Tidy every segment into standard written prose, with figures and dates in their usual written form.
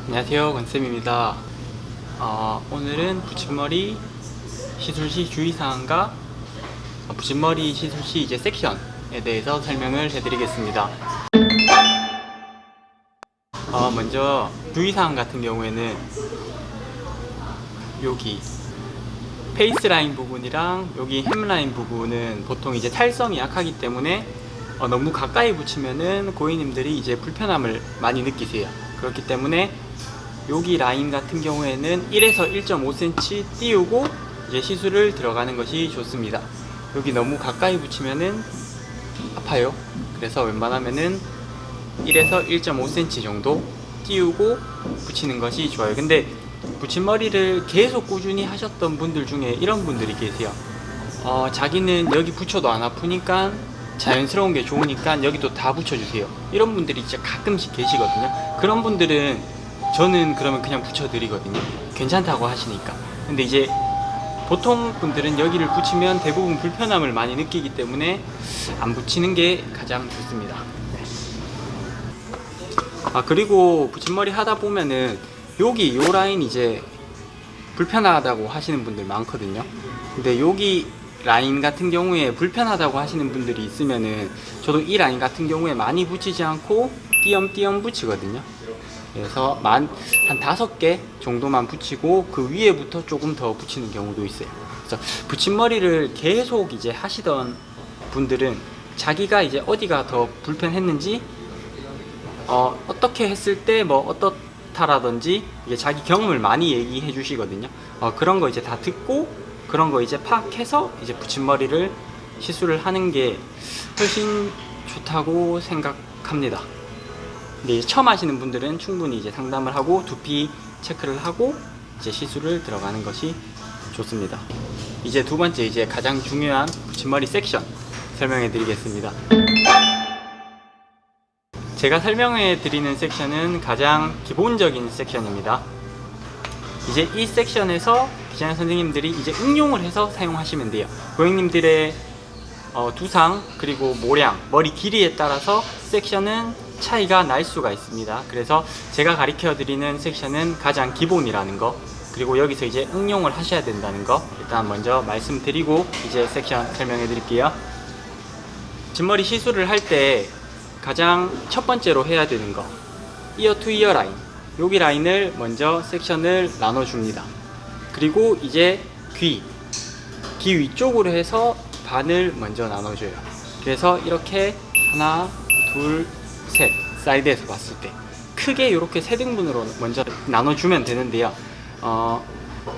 안녕하세요, 권쌤입니다. 오늘은 붙임머리 시술시 주의사항과 붙임머리 시술시 이제 섹션에 대해서 설명을 해드리겠습니다. 먼저 주의사항 같은 경우에는 여기 페이스라인 부분이랑 여기 햄라인 부분은 보통 이제 탈성이 약하기 때문에 너무 가까이 붙이면은 고객님들이 이제 불편함을 많이 느끼세요. 그렇기 때문에 여기 라인 같은 경우에는 1에서 1.5cm 띄우고 이제 시술을 들어가는 것이 좋습니다. 여기 너무 가까이 붙이면은 아파요. 그래서 웬만하면은 1에서 1.5cm 정도 띄우고 붙이는 것이 좋아요. 근데 붙임머리를 계속 꾸준히 하셨던 분들 중에 이런 분들이 계세요. 자기는 여기 붙여도 안 아프니까 자연스러운 게 좋으니까 여기도 다 붙여주세요. 이런 분들이 진짜 가끔씩 계시거든요. 그런 분들은 저는 그러면 그냥 붙여드리거든요. 괜찮다고 하시니까. 근데 이제 보통 분들은 여기를 붙이면 대부분 불편함을 많이 느끼기 때문에 안 붙이는 게 가장 좋습니다. 그리고 붙임머리 하다 보면은 여기 요 라인 이제 불편하다고 하시는 분들 많거든요. 근데 여기 라인 같은 경우에 불편하다고 하시는 분들이 있으면은 저도 이 라인 같은 경우에 많이 붙이지 않고 띄엄띄엄 붙이거든요. 그래서 한 5개 정도만 붙이고 그 위에부터 조금 더 붙이는 경우도 있어요. 그래서 붙임머리를 계속 이제 하시던 분들은 자기가 이제 어디가 더 불편했는지 어떻게 했을 때 뭐 어떻다라든지 이게 자기 경험을 많이 얘기해 주시거든요. 그런 거 이제 다 듣고 그런 거 이제 파악해서 이제 붙임머리를 시술을 하는 게 훨씬 좋다고 생각합니다. 근데 처음 하시는 분들은 충분히 이제 상담을 하고 두피 체크를 하고 이제 시술을 들어가는 것이 좋습니다. 이제 두 번째 이제 가장 중요한 붙임머리 섹션 설명해 드리겠습니다. 제가 설명해 드리는 섹션은 가장 기본적인 섹션입니다. 이제 이 섹션에서 디자이너 선생님들이 이제 응용을 해서 사용하시면 돼요. 고객님들의 두상 그리고 모량, 머리 길이에 따라서 섹션은 차이가 날 수가 있습니다. 그래서 제가 가르쳐 드리는 섹션은 가장 기본이라는 거, 그리고 여기서 이제 응용을 하셔야 된다는 거 일단 먼저 말씀드리고 이제 섹션 설명해 드릴게요. 붙임머리 시술을 할 때 가장 첫 번째로 해야 되는 거, 이어 투 이어 라인, 여기 라인을 먼저 섹션을 나눠줍니다. 그리고 이제 귀 위쪽으로 해서 반을 먼저 나눠줘요. 그래서 이렇게 하나, 둘, 셋, 사이드에서 봤을 때 크게 이렇게 세 등분으로 먼저 나눠주면 되는데요.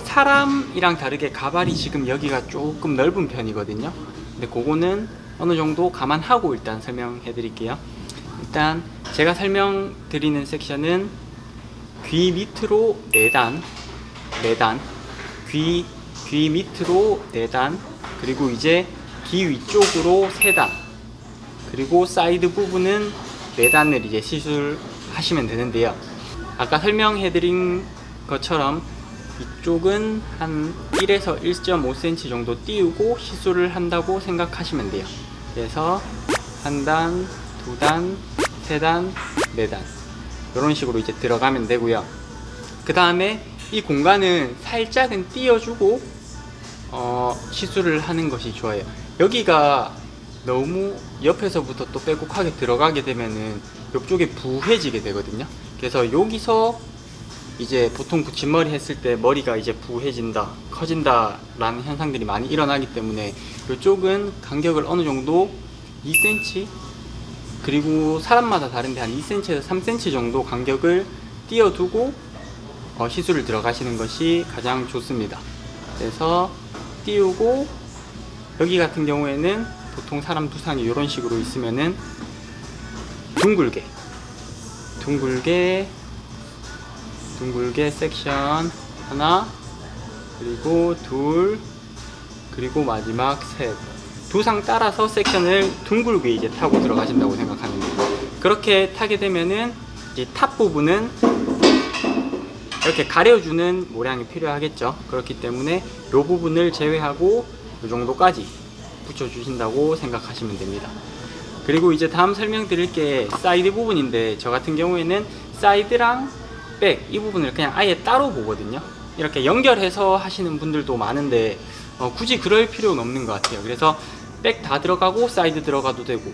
사람이랑 다르게 가발이 지금 여기가 조금 넓은 편이거든요. 근데 그거는 어느 정도 감안하고 일단 설명해 드릴게요. 일단 제가 설명드리는 섹션은 귀 밑으로 4단, 귀 밑으로 4단, 그리고 이제 귀 위쪽으로 3단, 그리고 사이드 부분은 4단을 이제 시술하시면 되는데요. 아까 설명해드린 것처럼 이쪽은 한 1에서 1.5cm 정도 띄우고 시술을 한다고 생각하시면 돼요. 그래서 1단, 2단, 3단, 4단 이런 식으로 이제 들어가면 되고요. 그 다음에 이 공간은 살짝은 띄워주고 시술을 하는 것이 좋아요. 여기가 너무 옆에서부터 또 빼곡하게 들어가게 되면은 이쪽에 부해지게 되거든요. 그래서 여기서 이제 보통 붙임머리 했을 때 머리가 이제 부해진다, 커진다 라는 현상들이 많이 일어나기 때문에 이쪽은 간격을 어느 정도 2cm, 그리고 사람마다 다른데 한 2cm에서 3cm 정도 간격을 띄워두고 시술을 들어가시는 것이 가장 좋습니다. 그래서 띄우고 여기 같은 경우에는 보통 사람 두상이 이런 식으로 있으면은 둥글게 섹션 하나, 그리고 둘, 그리고 마지막 셋, 두상 따라서 섹션을 둥글게 이제 타고 들어가신다고 생각하면 돼요. 그렇게 타게 되면은 이제 탑 부분은 이렇게 가려주는 모량이 필요하겠죠. 그렇기 때문에 이 부분을 제외하고 이 정도까지 붙여주신다고 생각하시면 됩니다. 그리고 이제 다음 설명드릴 게 사이드 부분인데, 저 같은 경우에는 사이드랑 백 이 부분을 그냥 아예 따로 보거든요. 이렇게 연결해서 하시는 분들도 많은데 굳이 그럴 필요는 없는 것 같아요. 그래서 백 다 들어가고 사이드 들어가도 되고,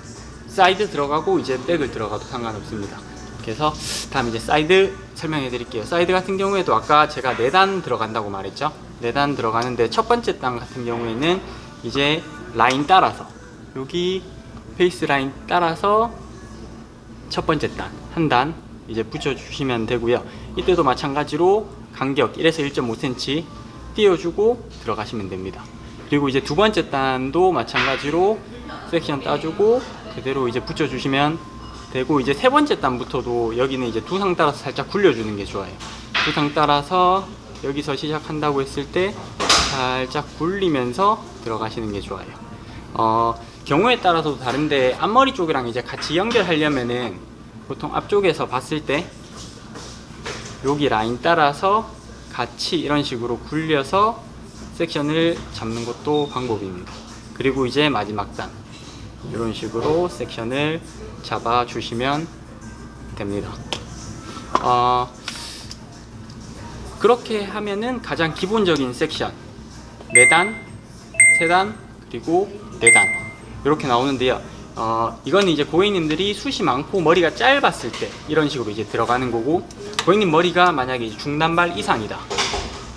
사이드 들어가고 이제 백을 들어가도 상관없습니다. 그래서 다음 이제 사이드 설명해 드릴게요. 사이드 같은 경우에도 아까 제가 4단 들어간다고 말했죠. 4단 들어가는데 첫 번째 단 같은 경우에는 이제 라인 따라서, 여기 페이스 라인 따라서 첫 번째 단 한 단 이제 붙여 주시면 되고요. 이때도 마찬가지로 간격 1에서 1.5cm 띄워주고 들어가시면 됩니다. 그리고 이제 두 번째 단도 마찬가지로 섹션 따주고 그대로 이제 붙여 주시면 되고, 이제 세 번째 단부터도 여기는 이제 두상 따라서 살짝 굴려주는 게 좋아요. 두상 따라서 여기서 시작한다고 했을 때 살짝 굴리면서 들어가시는 게 좋아요. 경우에 따라서도 다른데 앞머리 쪽이랑 이제 같이 연결하려면은 보통 앞쪽에서 봤을 때 여기 라인 따라서 같이 이런 식으로 굴려서 섹션을 잡는 것도 방법입니다. 그리고 이제 마지막 단 이런 식으로 섹션을 잡아 주시면 됩니다. 그렇게 하면은 가장 기본적인 섹션 4단, 3단, 그리고 4단 이렇게 나오는데요. 이거는 이제 고객님들이 숱이 많고 머리가 짧았을 때 이런 식으로 이제 들어가는 거고, 고객님 머리가 만약에 중단발 이상이다,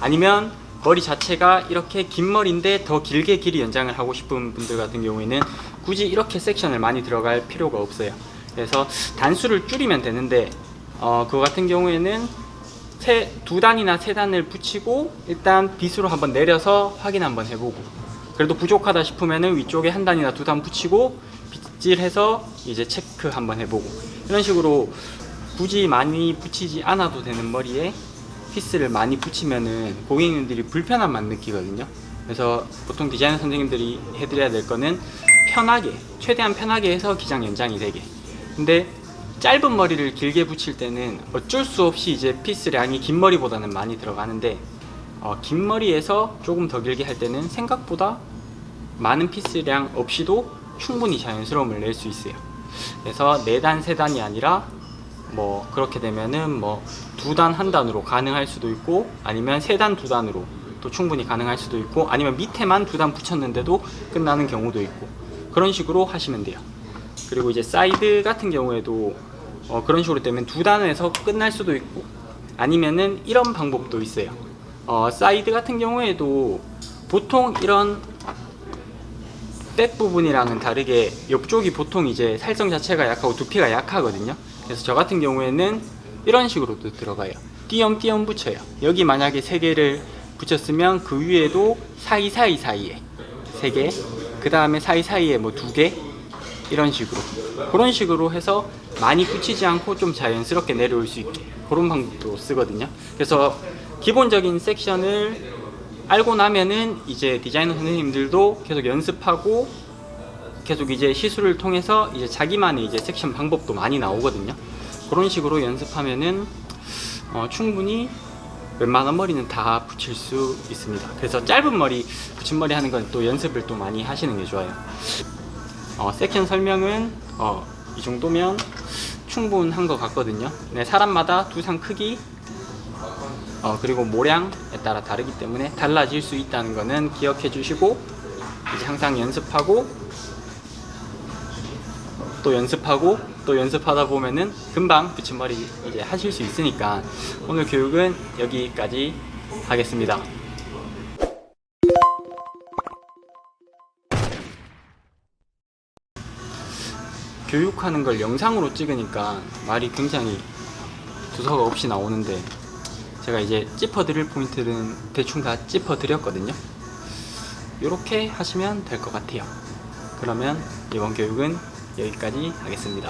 아니면 머리 자체가 이렇게 긴 머리인데 더 길게 길이 연장을 하고 싶은 분들 같은 경우에는 굳이 이렇게 섹션을 많이 들어갈 필요가 없어요. 그래서 단수를 줄이면 되는데 그거 같은 경우에는 2단이나 3단을 붙이고 일단 빗으로 한번 내려서 확인 한번 해보고, 그래도 부족하다 싶으면은 위쪽에 1단이나 2단 붙이고 빗질해서 이제 체크 한번 해보고, 이런 식으로 굳이 많이 붙이지 않아도 되는 머리에 피스를 많이 붙이면은 고객님들이 불편함만 느끼거든요. 그래서 보통 디자이너 선생님들이 해드려야 될 거는 편하게, 최대한 편하게 해서 기장 연장이 되게. 근데 짧은 머리를 길게 붙일 때는 어쩔 수 없이 이제 피스량이 긴 머리보다는 많이 들어가는데, 긴 머리에서 조금 더 길게 할 때는 생각보다 많은 피스량 없이도 충분히 자연스러움을 낼 수 있어요. 그래서 4단, 3단이 아니라 뭐 그렇게 되면은 뭐 2단, 1단으로 가능할 수도 있고, 아니면 3단, 2단으로 또 충분히 가능할 수도 있고, 아니면 밑에만 2단 붙였는데도 끝나는 경우도 있고, 그런 식으로 하시면 돼요. 그리고 이제 사이드 같은 경우에도 그런 식으로 되면 2단에서 끝날 수도 있고, 아니면은 이런 방법도 있어요. 사이드 같은 경우에도 보통 이런 백 부분이랑은 다르게 옆쪽이 보통 이제 살성 자체가 약하고 두피가 약하거든요. 그래서 저 같은 경우에는 이런 식으로도 들어가요. 띄엄띄엄 붙여요. 여기 만약에 3개를 붙였으면 그 위에도 사이사이에 3개, 그 다음에 사이사이에 뭐 2개, 이런 식으로, 그런 식으로 해서 많이 붙이지 않고 좀 자연스럽게 내려올 수 있게, 그런 방법도 쓰거든요. 그래서 기본적인 섹션을 알고 나면은 이제 디자이너 선생님들도 계속 연습하고 계속 이제 시술을 통해서 이제 자기만의 이제 섹션 방법도 많이 나오거든요. 그런 식으로 연습하면은 충분히 웬만한 머리는 다 붙일 수 있습니다. 그래서 짧은 머리, 붙임머리 하는 건 또 연습을 또 많이 하시는 게 좋아요. 섹션 설명은 이 정도면 충분한 것 같거든요. 네, 사람마다 두상 크기 그리고 모량에 따라 다르기 때문에 달라질 수 있다는 거는 기억해 주시고, 이제 항상 연습하고 또 연습하고 또 연습하다 보면은 금방 붙임머리 이제 하실 수 있으니까 오늘 교육은 여기까지 하겠습니다. 교육하는 걸 영상으로 찍으니까 말이 굉장히 두서가 없이 나오는데, 제가 이제 짚어드릴 포인트는 대충 다 짚어드렸거든요. 이렇게 하시면 될 것 같아요. 그러면 이번 교육은 여기까지 하겠습니다.